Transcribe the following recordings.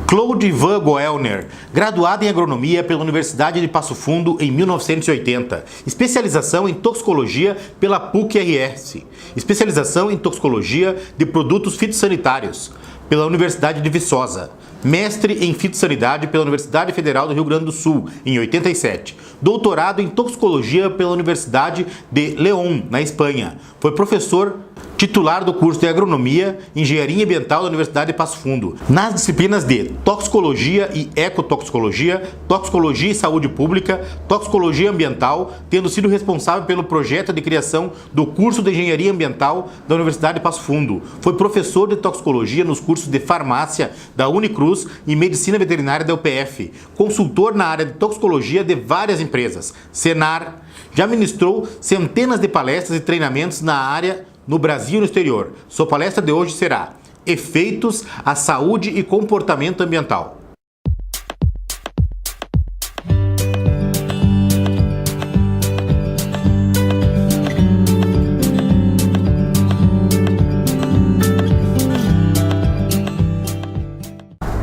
Claude Ivan Goellner, graduado em agronomia pela Universidade de Passo Fundo em 1980, especialização em toxicologia pela PUC-RS, especialização em toxicologia de produtos fitossanitários pela Universidade de Viçosa, mestre em fitossanidade pela Universidade Federal do Rio Grande do Sul em 87, doutorado em toxicologia pela Universidade de León, na Espanha. Foi professor titular do curso de Agronomia e Engenharia Ambiental da Universidade de Passo Fundo, nas disciplinas de Toxicologia e Ecotoxicologia, Toxicologia e Saúde Pública, Toxicologia Ambiental, tendo sido responsável pelo projeto de criação do curso de Engenharia Ambiental da Universidade de Passo Fundo. Foi professor de Toxicologia nos cursos de Farmácia da Unicruz e Medicina Veterinária da UPF, consultor na área de Toxicologia de várias empresas, Senar. Já ministrou centenas de palestras e treinamentos na área no Brasil e no exterior. Sua palestra de hoje será Efeitos à Saúde e Comportamento Ambiental.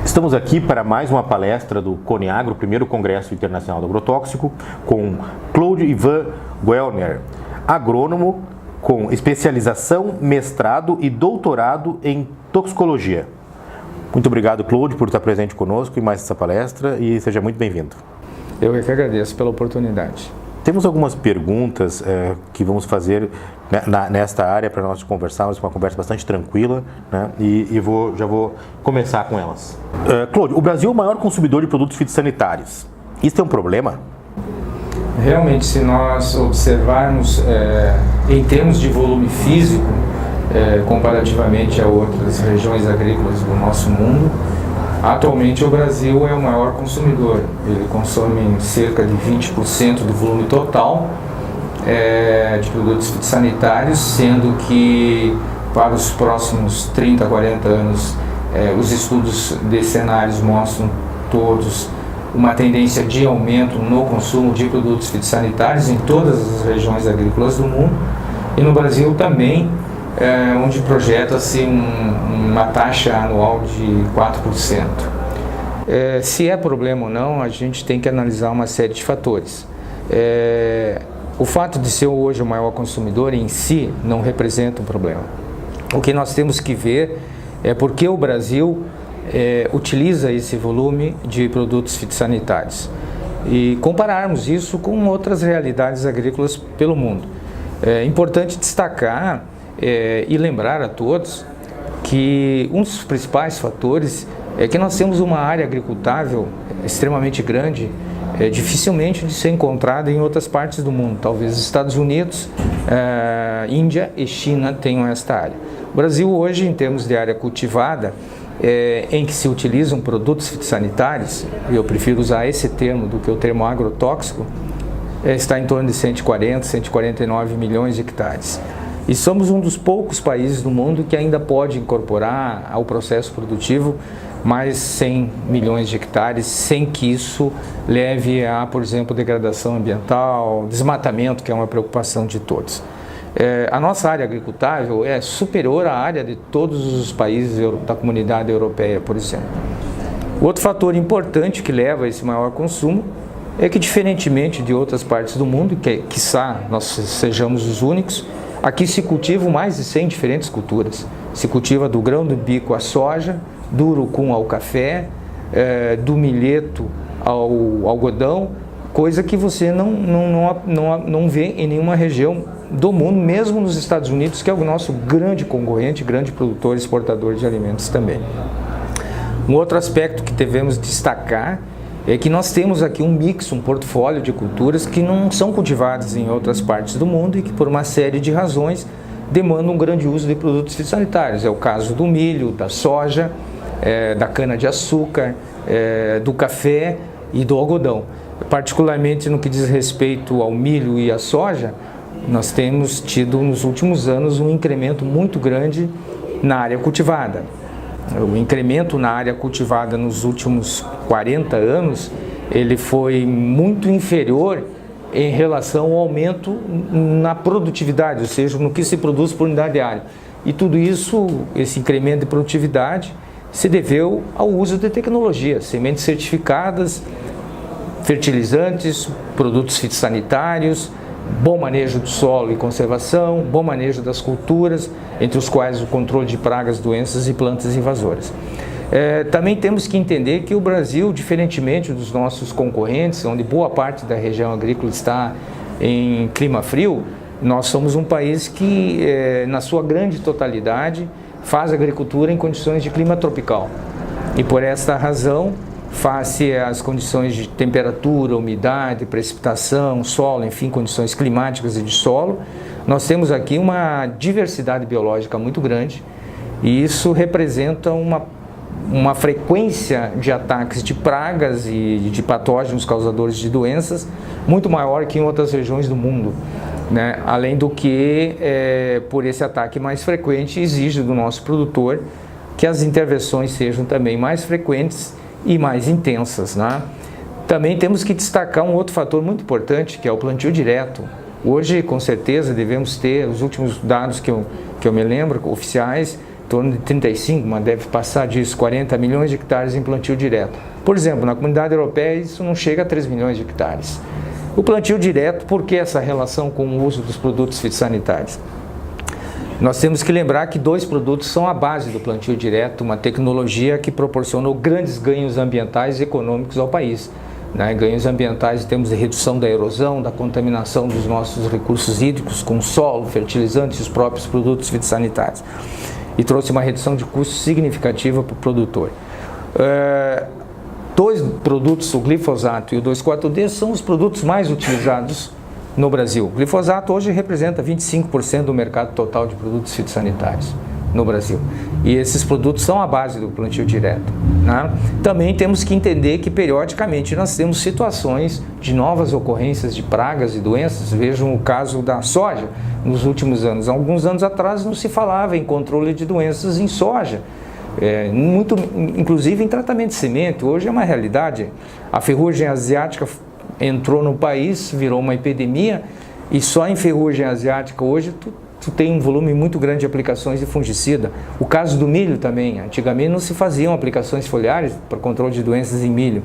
Estamos aqui para mais uma palestra do CONEAGRO, o primeiro Congresso Internacional do Agrotóxico, com Claude Ivan Goellner, agrônomo com especialização, mestrado e doutorado em toxicologia. Muito obrigado, Claude, por estar presente conosco em mais essa palestra e seja muito bem-vindo. Eu é que agradeço pela oportunidade. Temos algumas perguntas que vamos fazer nesta área para nós conversarmos, uma conversa bastante tranquila, né? E já vou começar com elas. Claude, o Brasil é o maior consumidor de produtos fitossanitários. Isso é um problema? Realmente, se nós observarmos em termos de volume físico, comparativamente a outras regiões agrícolas do nosso mundo, atualmente o Brasil é o maior consumidor. Ele consome cerca de 20% do volume total de produtos fitossanitários, sendo que para os próximos 30, 40 anos os estudos de cenários mostram todos uma tendência de aumento no consumo de produtos fitossanitários em todas as regiões agrícolas do mundo e no Brasil também, onde projeta-se uma taxa anual de 4%. Se é problema ou não, a gente tem que analisar uma série de fatores. O fato de ser hoje o maior consumidor em si não representa um problema. O que nós temos que ver é porque o Brasil utiliza esse volume de produtos fitossanitários e compararmos isso com outras realidades agrícolas pelo mundo. É importante destacar e lembrar a todos que um dos principais fatores é que nós temos uma área agricultável extremamente grande, dificilmente de ser encontrada em outras partes do mundo. Talvez os Estados Unidos, Índia e China tenham esta área. O Brasil hoje, em termos de área cultivada, em que se utilizam produtos fitossanitários, e eu prefiro usar esse termo do que o termo agrotóxico, está em torno de 140, 149 milhões de hectares. E somos um dos poucos países do mundo que ainda pode incorporar ao processo produtivo mais 100 milhões de hectares, sem que isso leve a, por exemplo, degradação ambiental, desmatamento, que é uma preocupação de todos. A nossa área agricultável é superior à área de todos os países da comunidade europeia, por exemplo. O outro fator importante que leva a esse maior consumo é que, diferentemente de outras partes do mundo, que quiçá nós sejamos os únicos, aqui se cultivam mais de 100 diferentes culturas. Se cultiva do grão do bico à soja, do urucum ao café, do milheto ao algodão, coisa que você não vê em nenhuma região do mundo, mesmo nos Estados Unidos, que é o nosso grande concorrente, grande produtor e exportador de alimentos também. Um outro aspecto que devemos destacar é que nós temos aqui um mix, um portfólio de culturas que não são cultivadas em outras partes do mundo e que, por uma série de razões, demandam um grande uso de produtos fitossanitários. É o caso do milho, da soja, da cana-de-açúcar, do café e do algodão. Particularmente no que diz respeito ao milho e à soja, nós temos tido nos últimos anos um incremento muito grande na área cultivada. O incremento na área cultivada nos últimos 40 anos, ele foi muito inferior em relação ao aumento na produtividade, ou seja, no que se produz por unidade de área. E tudo isso, esse incremento de produtividade, se deveu ao uso de tecnologia, sementes certificadas, fertilizantes, produtos fitossanitários, bom manejo do solo e conservação, bom manejo das culturas, entre os quais o controle de pragas, doenças e plantas invasoras. Também temos que entender que o Brasil, diferentemente dos nossos concorrentes, onde boa parte da região agrícola está em clima frio, nós somos um país que, na sua grande totalidade, faz agricultura em condições de clima tropical. E por esta razão, face às condições de temperatura, umidade, precipitação, solo, enfim, condições climáticas e de solo, nós temos aqui uma diversidade biológica muito grande e isso representa uma frequência de ataques de pragas e de patógenos causadores de doenças muito maior que em outras regiões do mundo, né? Além do que, por esse ataque mais frequente, exige do nosso produtor que as intervenções sejam também mais frequentes e mais intensas, né? Também temos que destacar um outro fator muito importante, que é o plantio direto. Hoje, com certeza, devemos ter, os últimos dados que eu me lembro, oficiais, em torno de 35, mas deve passar disso, 40 milhões de hectares em plantio direto. Por exemplo, na comunidade europeia isso não chega a 3 milhões de hectares. O plantio direto, por que essa relação com o uso dos produtos fitossanitários? Nós temos que lembrar que 2 produtos são a base do plantio direto, uma tecnologia que proporcionou grandes ganhos ambientais e econômicos ao país, né? Ganhos ambientais em termos de redução da erosão, da contaminação dos nossos recursos hídricos com solo, fertilizantes e os próprios produtos fitossanitários. E trouxe uma redução de custo significativa para o produtor. 2 produtos, o glifosato e o 2,4-D, são os produtos mais utilizados no Brasil. O glifosato hoje representa 25% do mercado total de produtos fitossanitários no Brasil. E esses produtos são a base do plantio direto, né? Também temos que entender que periodicamente nós temos situações de novas ocorrências de pragas e doenças. Vejam o caso da soja nos últimos anos. Alguns anos atrás não se falava em controle de doenças em soja. Inclusive em tratamento de semente. Hoje é uma realidade. A ferrugem asiática entrou no país, virou uma epidemia, e só em ferrugem asiática hoje tu tem um volume muito grande de aplicações de fungicida. O caso do milho também, antigamente não se faziam aplicações foliares para controle de doenças em milho.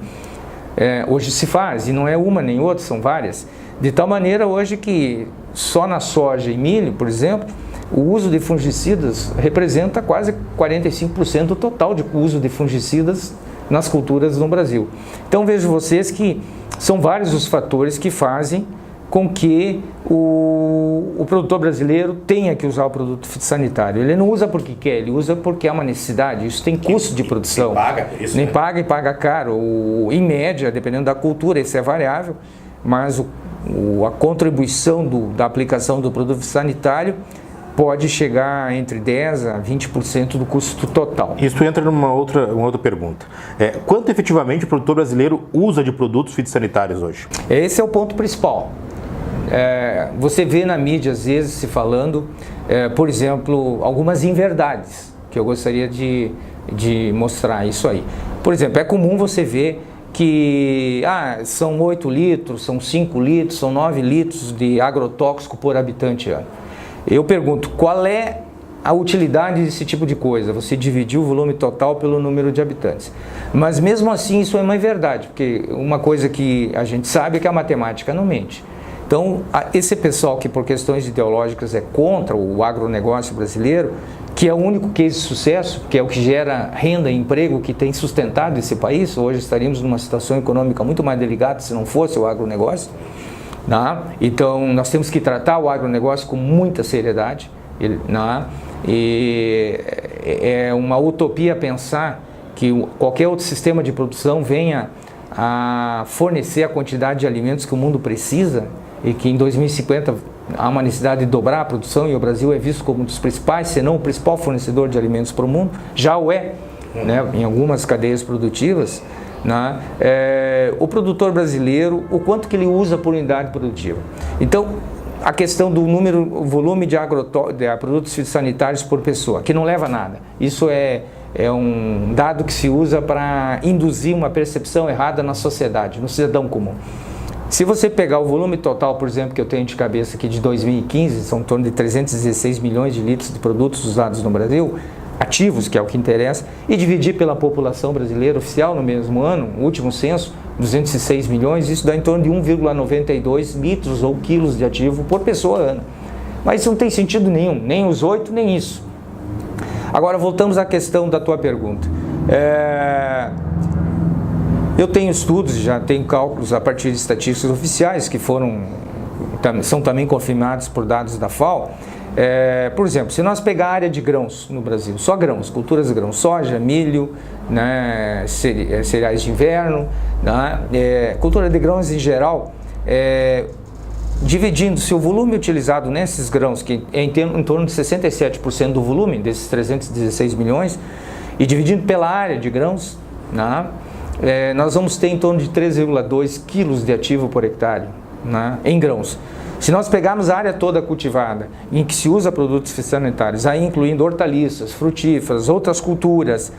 Hoje se faz, e não é uma nem outra, são várias. De tal maneira hoje que só na soja e milho, por exemplo, o uso de fungicidas representa quase 45% do total de uso de fungicidas nas culturas no Brasil. Então vejo vocês que são vários os fatores que fazem com que o produtor brasileiro tenha que usar o produto fitossanitário. Ele não usa porque quer, ele usa porque é uma necessidade. Isso tem custo de produção. Nem paga por isso, nem né? paga e paga caro. Em média, dependendo da cultura, isso é variável, mas a contribuição da aplicação do produto fitossanitário pode chegar entre 10% a 20% do custo total. Isso entra numa outra pergunta. Quanto efetivamente o produtor brasileiro usa de produtos fitossanitários hoje? Esse é o ponto principal. Você vê na mídia às vezes se falando, por exemplo, algumas inverdades, que eu gostaria de mostrar isso aí. Por exemplo, é comum você ver que são 8 litros, são 5 litros, são 9 litros de agrotóxico por habitante ano. Eu pergunto, qual é a utilidade desse tipo de coisa? Você dividir o volume total pelo número de habitantes. Mas mesmo assim isso é uma verdade, porque uma coisa que a gente sabe é que a matemática não mente. Então, esse pessoal que por questões ideológicas é contra o agronegócio brasileiro, que é o único case de sucesso, que é o que gera renda e emprego, que tem sustentado esse país, hoje estaríamos numa situação econômica muito mais delicada se não fosse o agronegócio. Então, nós temos que tratar o agronegócio com muita seriedade. E é uma utopia pensar que qualquer outro sistema de produção venha a fornecer a quantidade de alimentos que o mundo precisa e que em 2050 há uma necessidade de dobrar a produção e o Brasil é visto como um dos principais, se não o principal fornecedor de alimentos para o mundo, já o é, né, em algumas cadeias produtivas. O produtor brasileiro, o quanto que ele usa por unidade produtiva. Então, a questão do o volume de produtos fitossanitários por pessoa, que não leva a nada. Isso é um dado que se usa para induzir uma percepção errada na sociedade, no cidadão comum. Se você pegar o volume total, por exemplo, que eu tenho de cabeça aqui de 2015, são em torno de 316 milhões de litros de produtos usados no Brasil, ativos, que é o que interessa, e dividir pela população brasileira oficial no mesmo ano, o último censo, 206 milhões, isso dá em torno de 1,92 litros ou quilos de ativo por pessoa ano. Mas isso não tem sentido nenhum, nem os 8, nem isso. Agora voltamos à questão da tua pergunta. Eu tenho estudos, já tenho cálculos a partir de estatísticas oficiais que são também confirmados por dados da FAO. Por exemplo, se nós pegar a área de grãos no Brasil, só grãos, culturas de grãos, soja, milho, né, cereais de inverno, né, cultura de grãos em geral, dividindo-se o volume utilizado nesses grãos, que é em torno de 67% do volume, desses 316 milhões, e dividindo pela área de grãos, né, nós vamos ter em torno de 3,2 quilos de ativo por hectare, né, em grãos. Se nós pegarmos a área toda cultivada, em que se usa produtos fitossanitários, aí incluindo hortaliças, frutíferas, outras culturas,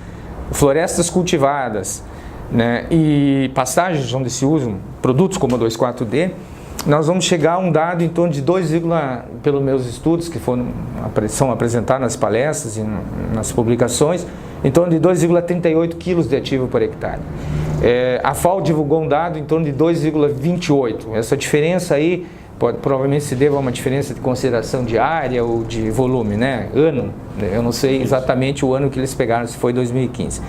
florestas cultivadas, né, e pastagens onde se usam produtos como a 2,4-D, nós vamos chegar a um dado em torno de pelos meus estudos que são apresentados nas palestras e nas publicações, em torno de 2,38 quilos de ativo por hectare. A FAO divulgou um dado em torno de 2,28. Essa diferença aí provavelmente se deva a uma diferença de consideração de área ou de volume, né? Ano, eu não sei exatamente o ano que eles pegaram, se foi 2015.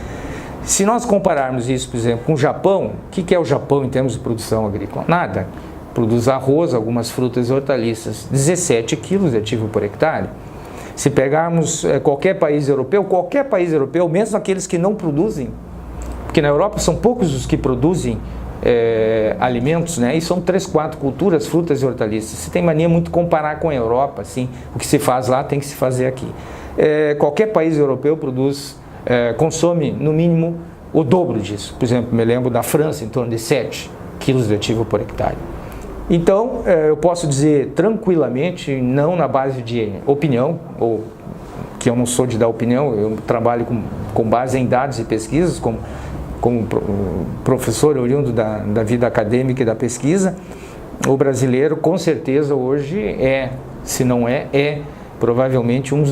Se nós compararmos isso, por exemplo, com o Japão, o que é o Japão em termos de produção agrícola? Nada. Produz arroz, algumas frutas e hortaliças, 17 quilos de ativo por hectare. Se pegarmos qualquer país europeu, mesmo aqueles que não produzem, porque na Europa são poucos os que produzem alimentos, né? E são 3, 4 culturas, frutas e hortaliças. Você tem mania muito de comparar com a Europa, assim, o que se faz lá tem que se fazer aqui. Qualquer país europeu consome no mínimo o dobro disso. Por exemplo, me lembro da França, em torno de 7 quilos de ativo por hectare. Então, eu posso dizer tranquilamente, não na base de opinião, ou que eu não sou de dar opinião, eu trabalho com base em dados e pesquisas, como professor oriundo da vida acadêmica e da pesquisa. O brasileiro, com certeza, hoje se não provavelmente um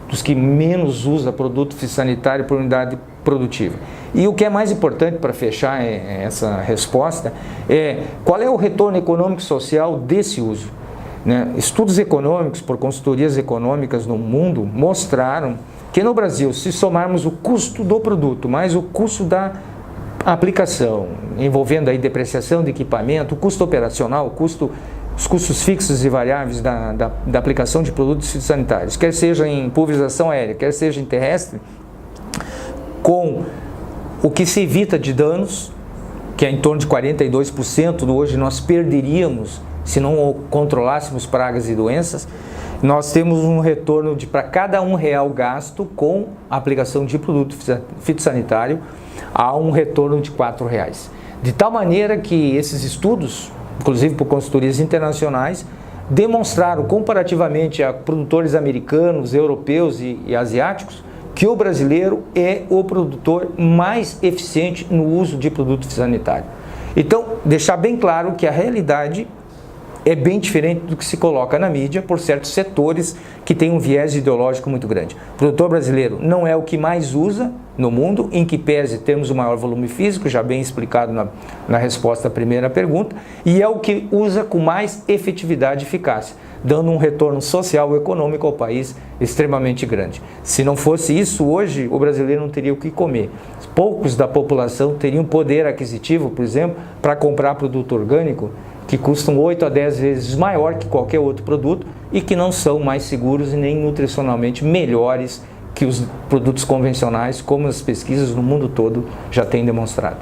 dos que menos usa produto fitossanitário por unidade produtiva. E o que é mais importante para fechar essa resposta qual é o retorno econômico e social desse uso, né? Estudos econômicos por consultorias econômicas no mundo mostraram que no Brasil, se somarmos o custo do produto mais o custo da aplicação, envolvendo aí depreciação de equipamento, o custo operacional, os custos fixos e variáveis da aplicação de produtos fitossanitários, quer seja em pulverização aérea, quer seja em terrestre, com o que se evita de danos, que é em torno de 42%, hoje nós perderíamos se não controlássemos pragas e doenças, nós temos um retorno para cada R$1 gasto com a aplicação de produto fitossanitário, há um retorno de R$4. De tal maneira que esses estudos, inclusive por consultorias internacionais, demonstraram comparativamente a produtores americanos, europeus e asiáticos, que o brasileiro é o produtor mais eficiente no uso de produto fitossanitário. Então, deixar bem claro que a realidade é bem diferente do que se coloca na mídia por certos setores que têm um viés ideológico muito grande. O produtor brasileiro não é o que mais usa no mundo, em que pese temos o maior volume físico, já bem explicado na resposta à primeira pergunta, e é o que usa com mais efetividade e eficácia, dando um retorno social e econômico ao país extremamente grande. Se não fosse isso, hoje o brasileiro não teria o que comer. Poucos da população teriam poder aquisitivo, por exemplo, para comprar produto orgânico, que custam 8 a 10 vezes maior que qualquer outro produto e que não são mais seguros e nem nutricionalmente melhores que os produtos convencionais, como as pesquisas no mundo todo já têm demonstrado.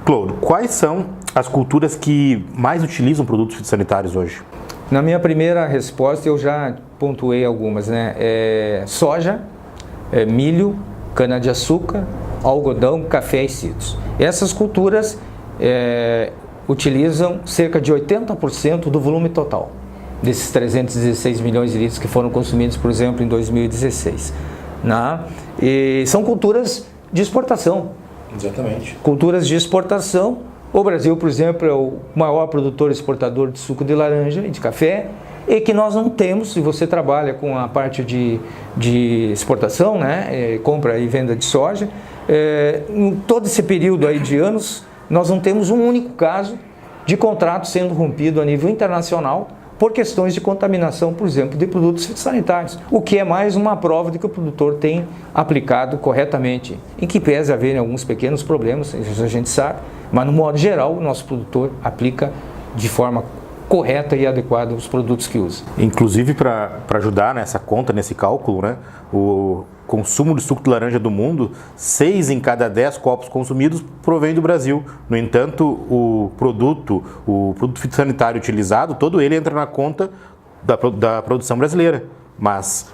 Clodo, quais são as culturas que mais utilizam produtos fitossanitários hoje? Na minha primeira resposta eu já pontuei algumas, né? Soja, milho, cana-de-açúcar, algodão, café e citros. Essas culturas utilizam cerca de 80% do volume total desses 316 milhões de litros que foram consumidos, por exemplo, em 2016. Né? E são culturas de exportação. Exatamente. Culturas de exportação. O Brasil, por exemplo, é o maior produtor e exportador de suco de laranja e de café, e que nós não temos, se você trabalha com a parte de exportação, né, compra e venda de soja, em todo esse período aí de anos, nós não temos um único caso de contrato sendo rompido a nível internacional por questões de contaminação, por exemplo, de produtos fitossanitários, o que é mais uma prova de que o produtor tem aplicado corretamente, em que pese haverem alguns pequenos problemas, isso a gente sabe, mas no modo geral o nosso produtor aplica de forma correta e adequada os produtos que usa. Inclusive, para ajudar nessa conta, nesse cálculo, né, o consumo de suco de laranja do mundo, 6 em cada 10 copos consumidos provém do Brasil. No entanto, o produto fitossanitário utilizado, todo ele entra na conta da produção brasileira. Mas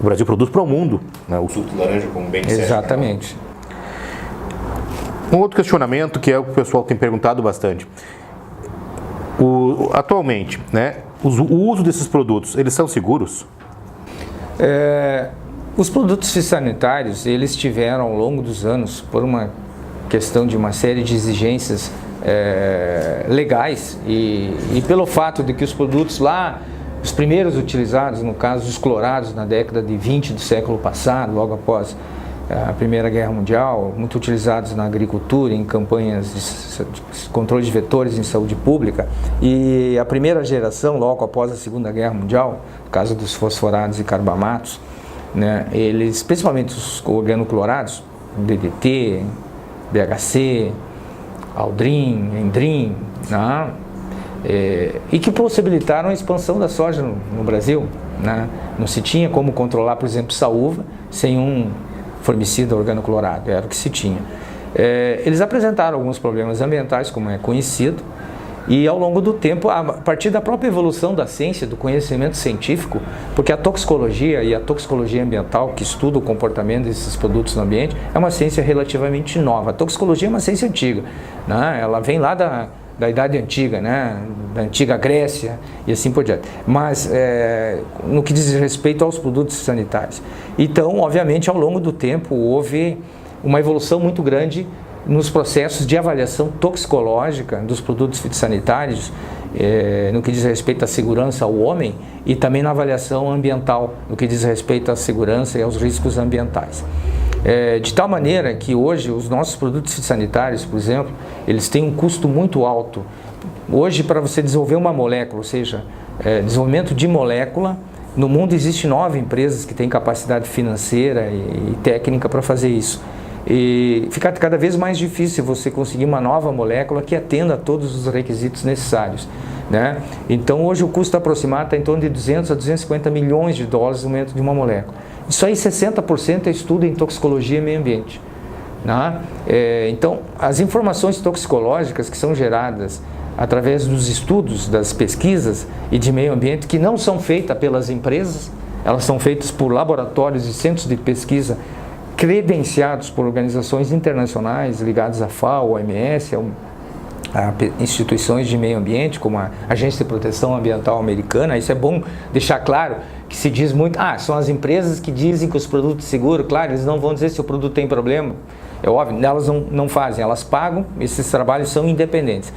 o Brasil produz para o mundo, né, o suco de laranja, como bem disseste. Exatamente. Um outro questionamento que é o que o pessoal tem perguntado bastante. Atualmente, né, o uso desses produtos, eles são seguros? Os produtos fitossanitários, eles tiveram ao longo dos anos, por uma questão de uma série de exigências legais e pelo fato de que os produtos lá, os primeiros utilizados, no caso os clorados, na década de 20 do século passado, logo após a Primeira Guerra Mundial, muito utilizados na agricultura, em campanhas de controle de vetores em saúde pública, e a primeira geração, logo após a Segunda Guerra Mundial, no caso dos fosforados e carbamatos, né, eles, principalmente os organoclorados, DDT, BHC, Aldrin, Endrin, né, e que possibilitaram a expansão da soja no Brasil, né. Não se tinha como controlar, por exemplo, saúva sem um formicida organoclorado, era o que se tinha. Eles apresentaram alguns problemas ambientais, como é conhecido, e ao longo do tempo, a partir da própria evolução da ciência, do conhecimento científico, porque a toxicologia e a toxicologia ambiental, que estuda o comportamento desses produtos no ambiente, é uma ciência relativamente nova. A toxicologia é uma ciência antiga, né? Ela vem lá da Idade Antiga, né? Da antiga Grécia e assim por diante. Mas no que diz respeito aos produtos sanitários. Então, obviamente, ao longo do tempo, houve uma evolução muito grande nos processos de avaliação toxicológica dos produtos fitossanitários, no que diz respeito à segurança ao homem, e também na avaliação ambiental, no que diz respeito à segurança e aos riscos ambientais. De tal maneira que hoje os nossos produtos fitossanitários, por exemplo, eles têm um custo muito alto. Hoje, para você desenvolver uma molécula, ou seja, desenvolvimento de molécula, no mundo existem 9 empresas que têm capacidade financeira e técnica para fazer isso. E fica cada vez mais difícil você conseguir uma nova molécula que atenda a todos os requisitos necessários, né? Então hoje o custo aproximado está em torno de 200 a 250 milhões de dólares no momento de uma molécula. Isso aí 60% é estudo em toxicologia e meio ambiente, né? Então as informações toxicológicas que são geradas através dos estudos, das pesquisas e de meio ambiente, que não são feitas pelas empresas, elas são feitas por laboratórios e centros de pesquisa credenciados por organizações internacionais ligadas à FAO, OMS, a instituições de meio ambiente, como a Agência de Proteção Ambiental Americana. Isso é bom deixar claro, que se diz muito, são as empresas que dizem que os produtos seguros, claro, eles não vão dizer se o produto tem problema, é óbvio, elas não fazem, elas pagam, esses trabalhos são independentes.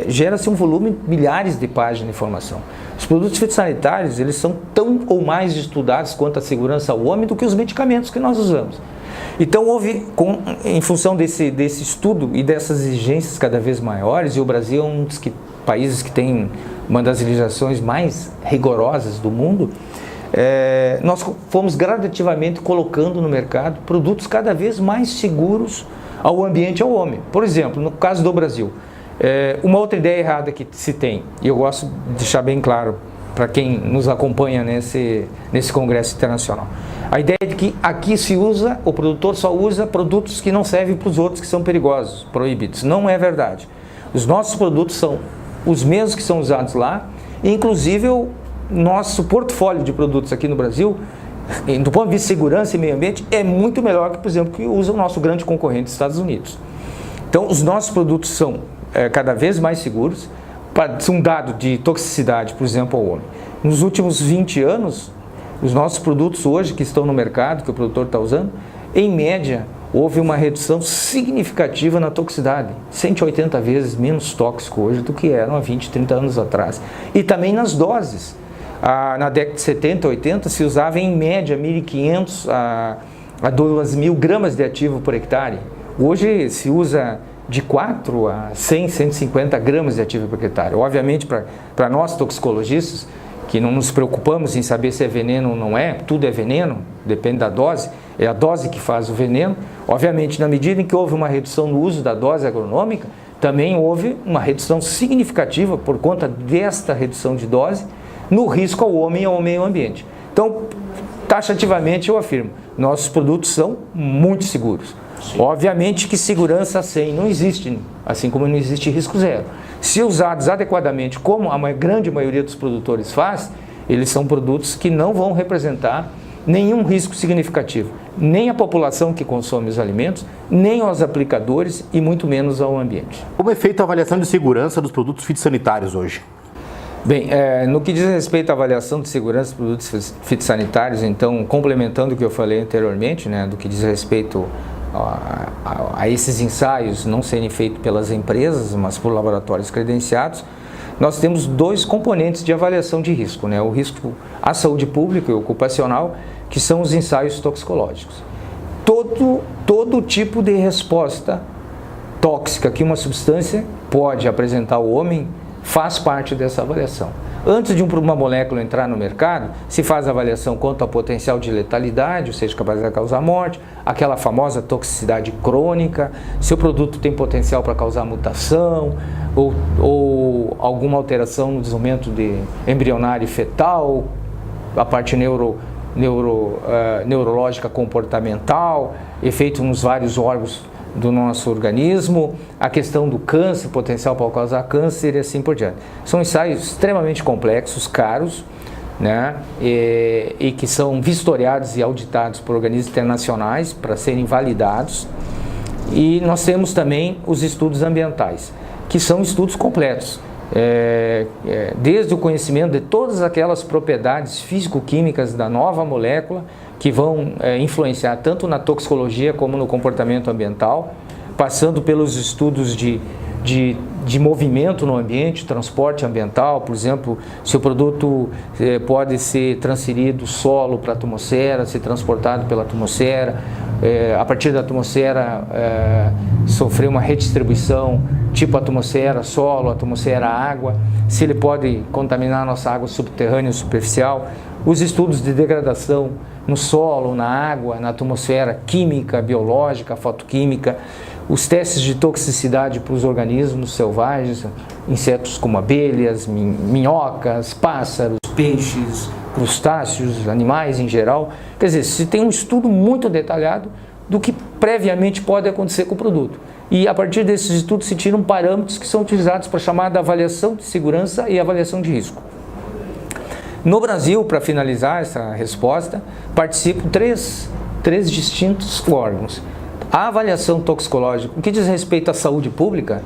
Gera-se um volume, milhares de páginas de informação. Os produtos fitossanitários, eles são tão ou mais estudados quanto a segurança ao homem do que os medicamentos que nós usamos. Então houve, em função desse estudo e dessas exigências cada vez maiores, e o Brasil é um dos países que tem uma das legislações mais rigorosas do mundo, nós fomos gradativamente colocando no mercado produtos cada vez mais seguros ao ambiente e ao homem. Por exemplo, no caso do Brasil, uma outra ideia errada que se tem, e eu gosto de deixar bem claro para quem nos acompanha nesse congresso internacional, a ideia de que aqui o produtor só usa produtos que não servem para os outros, que são perigosos, proibidos. Não é verdade. Os nossos produtos são os mesmos que são usados lá, e inclusive o nosso portfólio de produtos aqui no Brasil, do ponto de vista de segurança e meio ambiente, é muito melhor que, por exemplo, que usa o nosso grande concorrente, Estados Unidos. Então, os nossos produtos são cada vez mais seguros. Para um dado de toxicidade, por exemplo, ao homem. Nos últimos 20 anos, os nossos produtos hoje que estão no mercado, que o produtor está usando, em média, houve uma redução significativa na toxicidade, 180 vezes menos tóxico hoje do que eram há 20, 30 anos atrás. E também nas doses. Na década de 70, 80 se usava em média 1.500 a 2.000 gramas de ativo por hectare. Hoje se usa de 4 a 100, 150 gramas de ativo por hectare. Obviamente, para nós toxicologistas, que não nos preocupamos em saber se é veneno ou não é, tudo é veneno, depende da dose, é a dose que faz o veneno. Obviamente, na medida em que houve uma redução no uso da dose agronômica, também houve uma redução significativa por conta desta redução de dose no risco ao homem e ao meio ambiente. Então, taxativamente eu afirmo, nossos produtos são muito seguros. Sim. Obviamente que segurança 100 não existe, assim como não existe risco zero. Se usados adequadamente, como a grande maioria dos produtores faz, eles são produtos que não vão representar nenhum risco significativo, nem à população que consome os alimentos, nem aos aplicadores e muito menos ao ambiente. Como é feita a avaliação de segurança dos produtos fitossanitários hoje? Bem, no que diz respeito à avaliação de segurança dos produtos fitossanitários, então, complementando o que eu falei anteriormente, né, do que diz respeito a esses ensaios não serem feitos pelas empresas, mas por laboratórios credenciados, nós temos dois componentes de avaliação de risco, né? O risco à saúde pública e ocupacional, que são os ensaios toxicológicos. Todo tipo de resposta tóxica que uma substância pode apresentar ao homem faz parte dessa avaliação. Antes de uma molécula entrar no mercado, se faz a avaliação quanto ao potencial de letalidade, ou seja, capaz de causar morte, aquela famosa toxicidade crônica, se o produto tem potencial para causar mutação, ou alguma alteração no desenvolvimento embrionário e fetal, a parte neurológica comportamental, efeito nos vários órgãos do nosso organismo, a questão do câncer, potencial para causar câncer e assim por diante. São ensaios extremamente complexos, caros, né, e que são vistoriados e auditados por organismos internacionais para serem validados. E nós temos também os estudos ambientais, que são estudos completos, desde o conhecimento de todas aquelas propriedades físico-químicas da nova molécula, que vão influenciar tanto na toxicologia como no comportamento ambiental, passando pelos estudos de movimento no ambiente, transporte ambiental, por exemplo, se o produto pode ser transferido do solo para a atmosfera, ser transportado pela atmosfera, a partir da atmosfera sofrer uma redistribuição tipo atmosfera, solo, atmosfera, água, se ele pode contaminar a nossa água subterrânea e superficial, os estudos de degradação no solo, na água, na atmosfera química, biológica, fotoquímica, os testes de toxicidade para os organismos selvagens, insetos como abelhas, minhocas, pássaros, peixes, crustáceos, animais em geral. Quer dizer, se tem um estudo muito detalhado do que previamente pode acontecer com o produto. E a partir desses estudos se tiram parâmetros que são utilizados para a chamada avaliação de segurança e avaliação de risco. No Brasil, para finalizar essa resposta, participam três distintos órgãos. A avaliação toxicológica, o que diz respeito à saúde pública,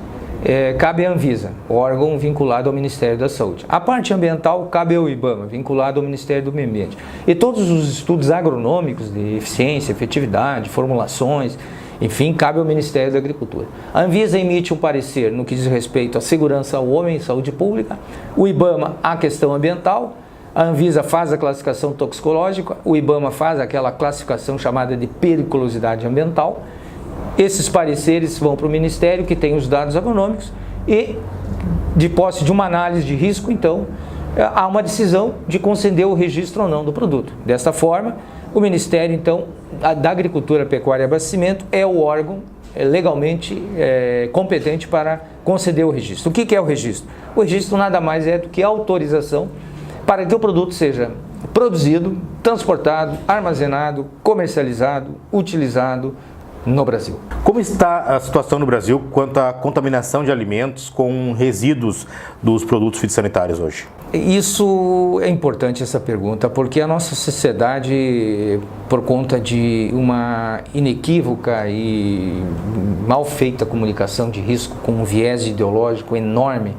cabe à Anvisa, órgão vinculado ao Ministério da Saúde. A parte ambiental cabe ao IBAMA, vinculado ao Ministério do Meio Ambiente. E todos os estudos agronômicos de eficiência, efetividade, formulações, enfim, cabe ao Ministério da Agricultura. A Anvisa emite um parecer no que diz respeito à segurança ao homem e saúde pública, o IBAMA à questão ambiental, a Anvisa faz a classificação toxicológica, o IBAMA faz aquela classificação chamada de periculosidade ambiental. Esses pareceres vão para o Ministério, que tem os dados agronômicos, e de posse de uma análise de risco, então, há uma decisão de conceder o registro ou não do produto. Desta forma, o Ministério, então, da Agricultura, Pecuária e Abastecimento é o órgão legalmente competente para conceder o registro. O que é o registro? O registro nada mais é do que a autorização para que o produto seja produzido, transportado, armazenado, comercializado, utilizado no Brasil. Como está a situação no Brasil quanto à contaminação de alimentos com resíduos dos produtos fitossanitários hoje? Isso é importante, essa pergunta, porque a nossa sociedade, por conta de uma inequívoca e mal feita comunicação de risco com um viés ideológico enorme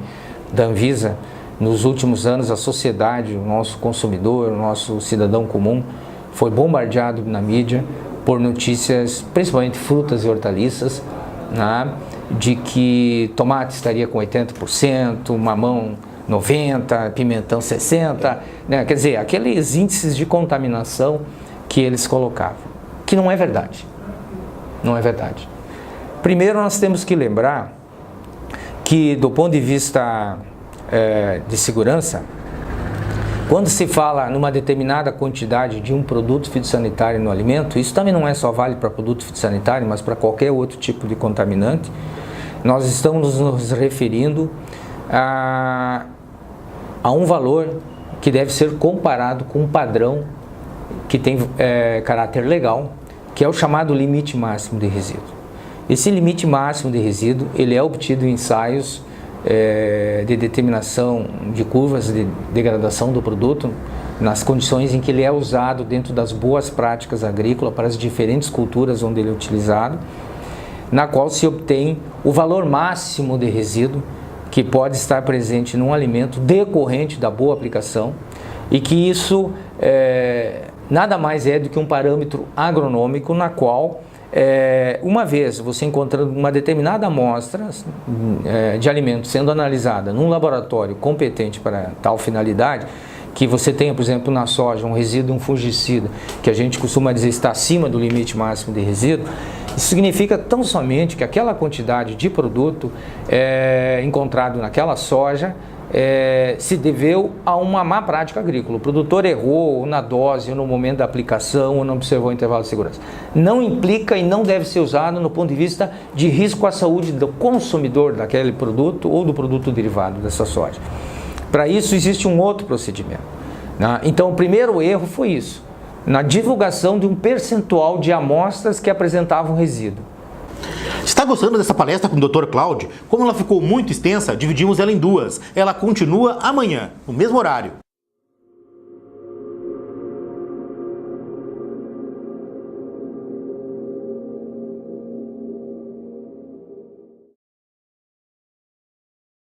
da Anvisa, nos últimos anos a sociedade, o nosso consumidor, o nosso cidadão comum foi bombardeado na mídia por notícias, principalmente frutas e hortaliças, né, de que tomate estaria com 80%, mamão 90%, pimentão 60%, né, quer dizer, aqueles índices de contaminação que eles colocavam, que não é verdade. Não é verdade. Primeiro, nós temos que lembrar que, do ponto de vista de segurança, quando se fala numa determinada quantidade de um produto fitossanitário no alimento, isso também não é só válido para produto fitossanitário, mas para qualquer outro tipo de contaminante, nós estamos nos referindo a um valor que deve ser comparado com um padrão que tem caráter legal, que é o chamado limite máximo de resíduo. Esse limite máximo de resíduo, ele é obtido em ensaios de determinação de curvas de degradação do produto, nas condições em que ele é usado dentro das boas práticas agrícolas para as diferentes culturas onde ele é utilizado, na qual se obtém o valor máximo de resíduo que pode estar presente num alimento decorrente da boa aplicação, e que isso nada mais é do que um parâmetro agronômico na qual, uma vez você encontrando uma determinada amostra de alimento sendo analisada num laboratório competente para tal finalidade, que você tenha, por exemplo, na soja, um resíduo, um fungicida, que a gente costuma dizer está acima do limite máximo de resíduo, isso significa tão somente que aquela quantidade de produto encontrado naquela soja se deveu a uma má prática agrícola. O produtor errou ou na dose, ou no momento da aplicação, ou não observou o intervalo de segurança. Não implica e não deve ser usado no ponto de vista de risco à saúde do consumidor daquele produto ou do produto derivado dessa soja. Para isso existe um outro procedimento, né? Então o primeiro erro foi isso, na divulgação de um percentual de amostras que apresentavam resíduo. Está gostando dessa palestra com o Dr. Cláudio? Como ela ficou muito extensa, dividimos ela em duas. Ela continua amanhã, no mesmo horário.